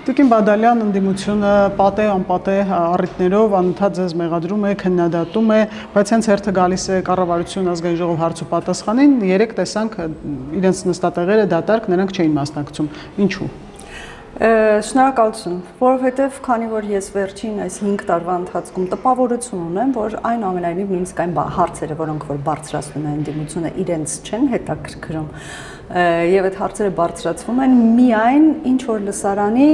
Տիկին Բադալյան ընդդիմությունը պատե անպատե առիթներով անընդհատ ձեզ մեղադրում է, քննադատում է, բայց հենց հերթը գալիս է կառավարություն ազգային ժողով հարց ու պատասխանին, երեք տեսանք իրենց նստատեղերը դատարկ, նրանք չէին մասնակցում։ Ինչու՞։ Շնորհակալություն, որովհետև քանի որ ես վերջին այս 5 տարվա ընթացքում տպավորություն ունեմ, որ այնուամենայնիվ նույնիսկ այն հարցերը, որոնք որ բարձրացնում է ընդդիմությունը, իրենց չեն հետաքրքրում, եւ այդ հարցերը բարձրացվում են միայն ինչ որ լսարանի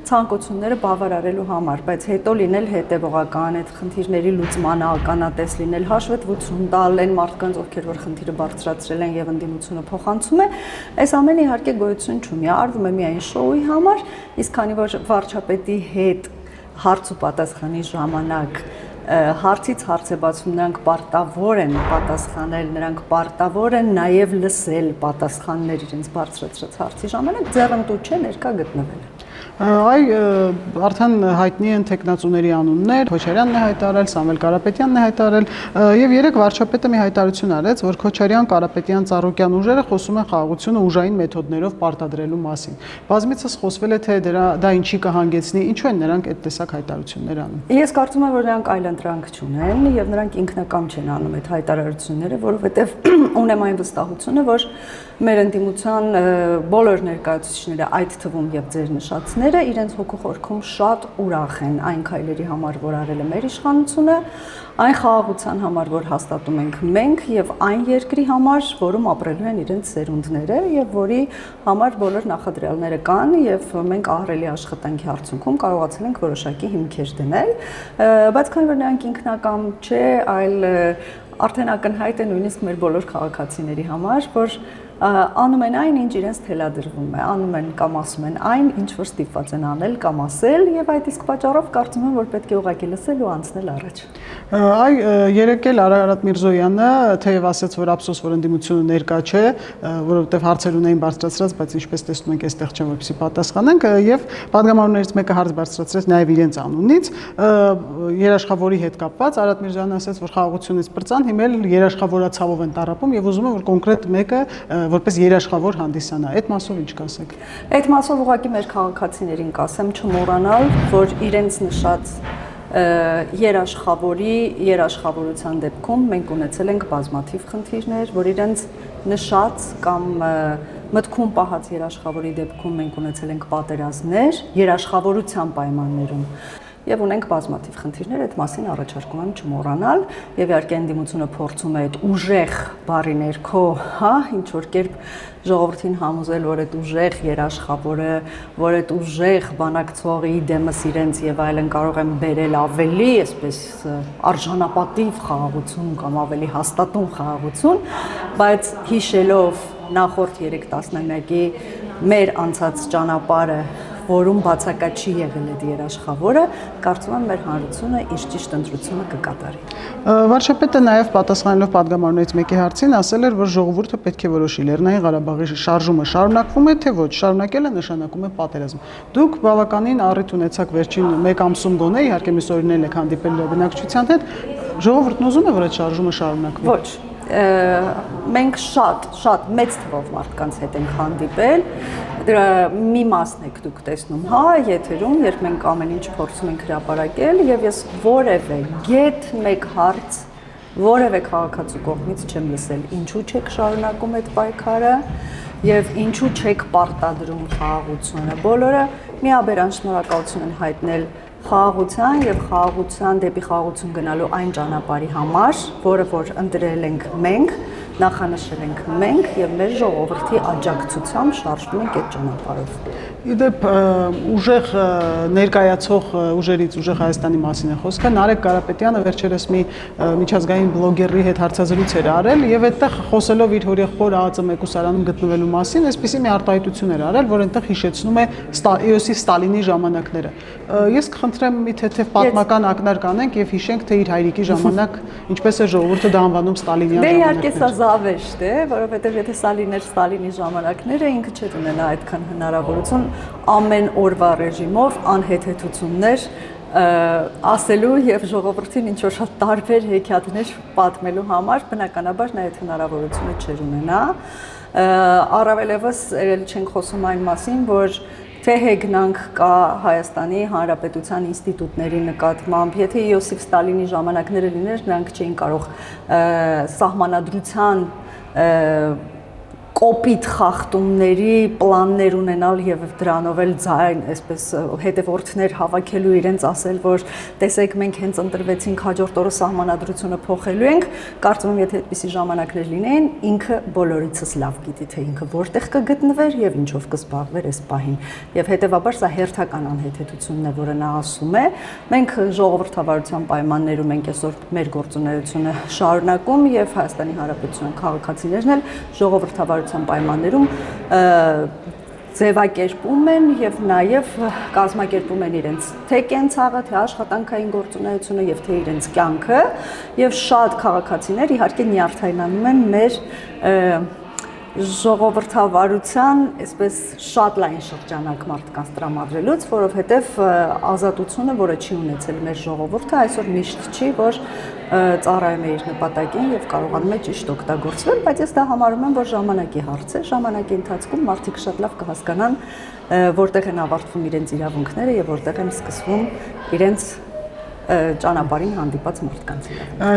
ցանկությունները բավարարելու համար, բայց հետո լինել հետևողական, այդ խնդիրների լուծմանը ականատես լինել, հաշվետվություն տալ այն մարդկանց, ովքեր որ խնդիրը բարձրացրել են եւ ընդդիմությունը փոխանցում է, այս ամենը իհարկե գոյություն չունի, արվում է միայն շոուի համար, իսկ քանի որ վարչապետի հետ հարց ու պատասխանի ժամանակ հարցից հարց է բացում, նրանք պարտավոր են պատասխանել, նրանք պարտավոր են նաև լսել պատասխաններ իրենց բարձրացրած հարցի ժամանակ, ձեռնտու չէ ներկա գտնվել։ Այ արդեն հայտնի են տեխնացուների անուններ, Քոչարյանն է հայտարարել, Սամվել Կարապետյանն է հայտարարել, եւ երեք վարչապետը մի հայտարարություն արեց, որ Քոչարյան, Կարապետյան, Ծառուկյան ուժերը խոսում են խաղաղությունը ուժային մեթոդներով պարտադրելու մասին։ Բազմիցս խոսվել է, թե դա ինչի կհանգեցնի, ինչու են նրանք այդ տեսակ հայտարարություններ անում։ Ես կարծում եմ, որ նրանք այլընտրանք չունեն եւ նրանք ինքնակամ չեն անում այդ հայտարարությունները, որովհետեւ ունեմ այն վստահությունը, որ մեր ընդդիմության բոլոր ներկայացուցիչները, այդ թվում եւ ձեր նշածները, իրենց հոգու խորքում շատ ուրախ են այն քայլերի համար, որ արել է մեր իշխանությունը, այն խաղաղության համար, որ հաստատում ենք մենք եւ այն երկրի համար, որում ապրելու են իրենց սերունդները եւ որի համար բոլոր նախադրյալները կան եւ մենք ահռելի աշխատանքի արդյունքում կարողացել ենք որոշակի հիմքեր դնել, բայց քանի որ նրանք ինքնակամ չէ, այլ արդեն ակնհայտ է նույնիսկ մեր բոլոր քաղաքացիների համար, որ անում են այն, ինչ իրենց թելադրվում է, անում են կամ ասում են այն, ինչ որ ստիպված են անել կամ ասել եւ այդ իսկ պատճառով կարծում եմ, որ պետք է ուղղակի լսել ու անցնել առաջ։ Այ երեք էլ Արարատ Միրզոյանը թեև ասաց, որ ափսոս, որ ընդդիմությունը ներկա չէ, որովհետեւ հարցեր ունեին բարձրացրած, բայց ինչպես տեսնում ենք, այստեղ չեն, որպեսզի պատասխանենք, եւ падգամավորներից մեկը հարց բարձրացրեց նաեւ իրենց անունից, երաշխավորի հետ կապված Արարատ Միրզոյանը ասաց, որ խաղաղությունից պրծան, հիմա էլ երաշխավորացավով են տառապում եւ ուզում են, որ կոնկրետ մեկը որպես երաշխավոր հանդիսանա։ Այդ մասով ինչ կասեք։ Այդ մասով ուղղակի մեր քաղաքացիներին կասեմ չմոռանալ, որ իրենց նշած երաշխավորության դեպքում մենք ունեցել ենք բազմաթիվ խնդիրներ, որ իրենց նշած կամ մտքում պահած երաշխավորի դեպքում մենք ունեցել ենք պատերազմներ երաշխավորության պայմաններում եւ ունենք բազմաթիվ խնդիրներ, այդ մասին առաջարկում եմ չմոռանալ եւ իհարկե ընդդիմությունը փորձում է այդ ուժեղ բառի ներքո, ինչ որ կերպ ժողովրդին համոզել, որ այդ ուժեղ երաշխավորը, որ այդ ուժեղ բանակցողի դեմս իրենց եւ այլն կարող են բերել ավելի, այսպես արժանապատիվ խաղաղություն կամ ավելի հաստատուն խաղաղություն, բայց հիշելով նախորդ 3 տասնամյակի մեր անցած ճանապարհը, որում բացակայ եղել այդ երաշխավորը, կարծում եմ մեր հանրությունը իր ճիշտ ընտրությունը կկատարի։ Վարչապետը նաև պատասխանելով падգամավորներից մեկի հարցին ասել էր, որ ժողովուրդը պետք է որոշի Լեռնային Ղարաբաղի շարժումը շարունակվում է, թե ոչ, շարունակելը նշանակում է պատերազմ։ Դուք բավականին առիթ ունեցաք վերջին 1 ամսում գոնե, իհարկե մյուս օրերն եք հանդիպել բնակչության հետ, ժողովուրդն ուզում է, որ այդ շարժումը շարունակվի։ Ոչ, մենք շատ մեծ թվով մարդկանց հետ ենք հանդիպել, դրա մի մասն եք դուք տեսնում, եթերում, երբ մենք ամեն ինչ փորձում ենք հրապարակել եւ ես որևէ գեթ մեկ հարց որևէ քաղաքացու կողմից չեմ լսել, ինչու չեք շարունակում այդ պայքարը եւ ինչու չեք պարտադրում խաղաղությունը։ Բոլորը միաբերան շնորհակալություն են հայտնել խաղաղության եւ խաղաղության դեպի խաղաղություն գնալու այն ճանապարհի համար, որը որ ընտրել ենք մենք, նախանշել ենք մենք եւ մեր ժողովրդի աջակցությամբ շարժվում ենք այդ ճանապարհով։ Իդեպ ուժեղ ներկայացող ուժերից ուժեղ Հայաստանի մասին է խոսքը, Նարեկ Կարապետյանը վերջերս մի միջազգային բլոգերի հետ հարցազրույց էր արել եւ այդտեղ խոսելով իր հորեղբոր ԱԱԾ մեկուսարանում գտնվելու մասին, այսպեսի մի արտահայտություն էր արել, որ այնտեղ հիշեցնում է Իոսիֆ Ստալինի ժամանակները։ Ես կխնդրեմ մի թեթև պատմական ակնարկ անենք եւ հիշենք, թե իր հայրիկի ժամանակ ինչպես է ժողովուրդը դա անվանում Ստալինյան ժամանակներ։ Դե իհարկե սա ժամանակներ։ զավեշտ է, որովհետեւ եթե սա լիներ Ստալինի ժամանակները, ինքը չէր ունենա այդքան հնարավորություն ամեն օրվա ռեժիմով անհեթեթություններ ասելու եւ ժողովրդին ինչ որ շատ տարբեր հեքիաթներ պատմելու համար, բնականաբար նա այդ հնարավորությունը չէր ունենա։ Առավելևս չենք խոսում այն մասին, որ թե հեգնանք կա Հայաստանի Հանրապետության ինստիտուտների նկատմամբ, եթե Յոսիֆ Ստալինի ժամանակները լիներ, նրանք չէին կարող սահմանադրության կոպիտ խախտումների պլաններ ունենալ եւ դրանով էլ ձայն, այսպես հետևորդներ հավաքելու իրենց ասել, որ տեսեք մենք հենց ընտրվեցինք հաջորդ օրը սահմանադրությունը փոխելու ենք, կարծում եմ եթե այդպիսի ժամանակներ լինեին, ինքը բոլորիցս լավ գիտի թե ինքը որտեղ կգտնվեր եւ ինչով կզբաղվեր այս պահին։ Եվ հետեւաբար սա հերթական անհեթեթությունն է, որը նա ասում է։ Մենք ժողովրդավարության պայմաններում ենք այսօր մեր գործունեությունը շարունակում եւ Հայաստանի Հանրապետության քաղաքացիներն էլ ժողովրդավարության պայմաններում ձևակերպում են եւ նաեւ կազմակերպում են իրենց թե կենցաղը, թե աշխատանքային գործունեությունը եւ թե իրենց կյանքը եւ շատ քաղաքացիներ իհարկե նյարդայնանում են մեր ժողովրդավարության, այսպես շատ լայն շրջանակ մարդկանց տրամադրելուց, որովհետև ազատությունը, որը չի ունեցել մեր ժողովուրդը, այսօր միշտ չի, որ ծառայում է իր նպատակին եւ կարողանում է ճիշտ օգտագործվել, բայց ես դա համարում եմ, որ ժամանակի հարց է, ժամանակի ընթացքում մարդիկ շատ լավ կհասկանան, որտեղ են ավարտվում իրենց իրավունքները եւ որտեղ են սկսվում իրենց ճանապարհին հանդիպած մարդկանց։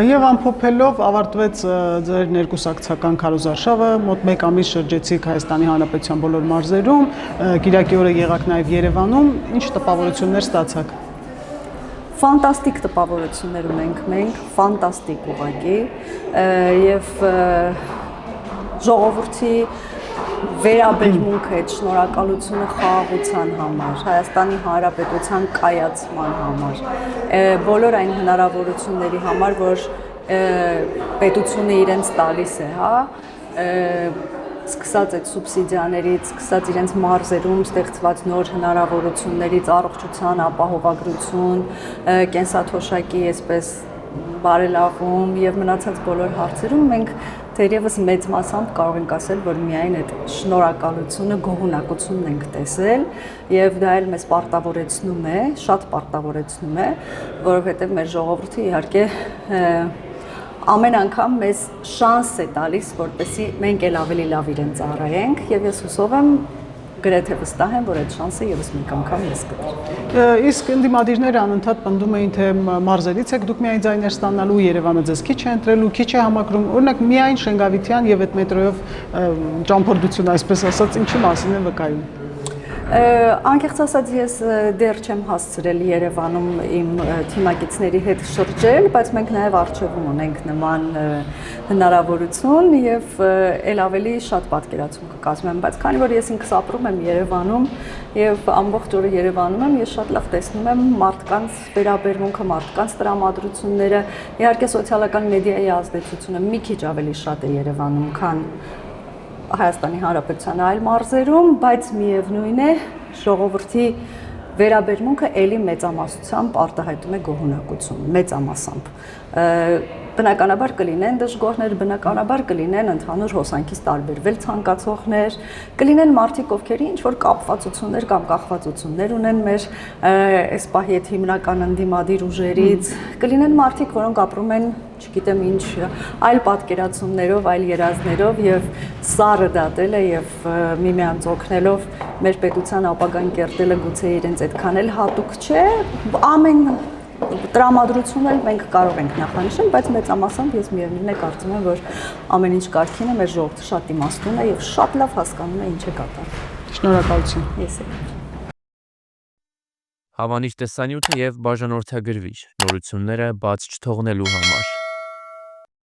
Եվ ամփոփելով ավարտվեց ձեր ներկուսակցական քարոզարշավը, մոտ 1 ամիս շրջեցիք Հայաստանի Հանրապետության բոլոր մարզերում, Կիրակի օրը եղաք նաև Երևանում, ինչ տպավորություններ ստացաք։ Ֆանտաստիկ տպավորություններ ունենք մենք, ֆանտաստիկ ուղղակի եւ ժողովրդի վերաբերմունքը, այդ շնորհակալությունը խաղաղության համար, Հայաստանի Հանրապետության կայացման համար, բոլոր այն հնարավորությունների համար, որ պետությունը իրենց տալիս է, հա, սկսած այդ սուբսիդիաներից, սկսած իրենց մարզերում ստեղծված նոր հնարավորություններից, առողջության ապահովագրություն, կենսաթոշակի այսպես բարելավում եւ մնացած բոլոր հարցերում մենք թերևս մեծ մասամբ կարող ենք ասել, որ միայն այդ շնորհակալությունը, գոհունակությունն ենք տեսել եւ դա էլ մեզ պարտավորեցնում է, շատ պարտավորեցնում է, որովհետեւ մեր ժողովուրդը իհարկե ամեն անգամ մեզ շանս է տալիս, որպեսզի մենք էլ ավելի լավ իրեն ծառայենք եւ ես հուսով եմ գրեթե վստահ եմ, որ այդ շանսը եւս մեկ անգամ ես կտրի։ Իսկ ընդդիմադիրները անընդհատ պնդում էին, թե մարզերից եք դուք միայն ձայներ ստանալու, Երևանը ձեզ քիչ է ընտրելու, քիչ է համակրում։ Օրինակ միայն Շենգավիթյան եւ այդ մետրոյով ճամփորդությունը, այսպես ասած, ինչի մասին է վկայում։ Անկեղծ ասած ես դեռ չեմ հասցրել Երևանում իմ թիմակիցների հետ շրջել, բայց մենք նաև արժևում ունենք նման հնարավորություն եւ ել ավելի շատ պատկերացում կկազմեմ, բայց քանի որ ես ինքս ապրում եմ Երևանում եւ ամբողջ օրը Երևանում եմ, ես շատ լավ տեսնում եմ մարդկանց վերաբերմունքը, մարդկանց տրամադրությունները, իհարկե սոցիալական մեդիայի ազդեցությունը մի քիչ ավելի շատ է Երևանում, քան Հայաստանի Հանրապետության այլ մարզերում, բայց միևնույն է ժողովրդի վերաբերմունքը ելի մեծամասնությամբ արտահայտում է գոհունակություն, մեծամասամբ։ Բնականաբար կլինեն դժգոհներ, բնականաբար կլինեն ընդհանուր հոսանքից տարբերվել ցանկացողներ, կլինեն մարդիկ, ովքեր ինչ-որ կապվածություններ կամ կախվածություններ ունեն մեր այս պահի հետ հիմնական ընդդիմադիր ուժերից, կլինեն մարդիկ, որոնք ապրում են չգիտեմ ինչ, այլ պատկերացումներով, այլ երազներով եւ սառը դատել է եւ միմյանց օգնելով մեր պետության ապագան կերտելը գուցե իրենց այդքան էլ հատուկ չէ, ամեն տրամադրություն էլ մենք կարող ենք նախանշել, բայց մեծամասամբ ես միևնույն է կարծում եմ, որ ամեն ինչ կարգին է, մեր ժողովուրդը շատ իմաստուն է եւ շատ լավ հասկանում է ինչ է կատարվում։ Շնորհակալություն։ Ես եմ։ Հավանիչ տեսանյութը եւ բաժանորդագրվիչ նորությունները բաց չթողնելու համար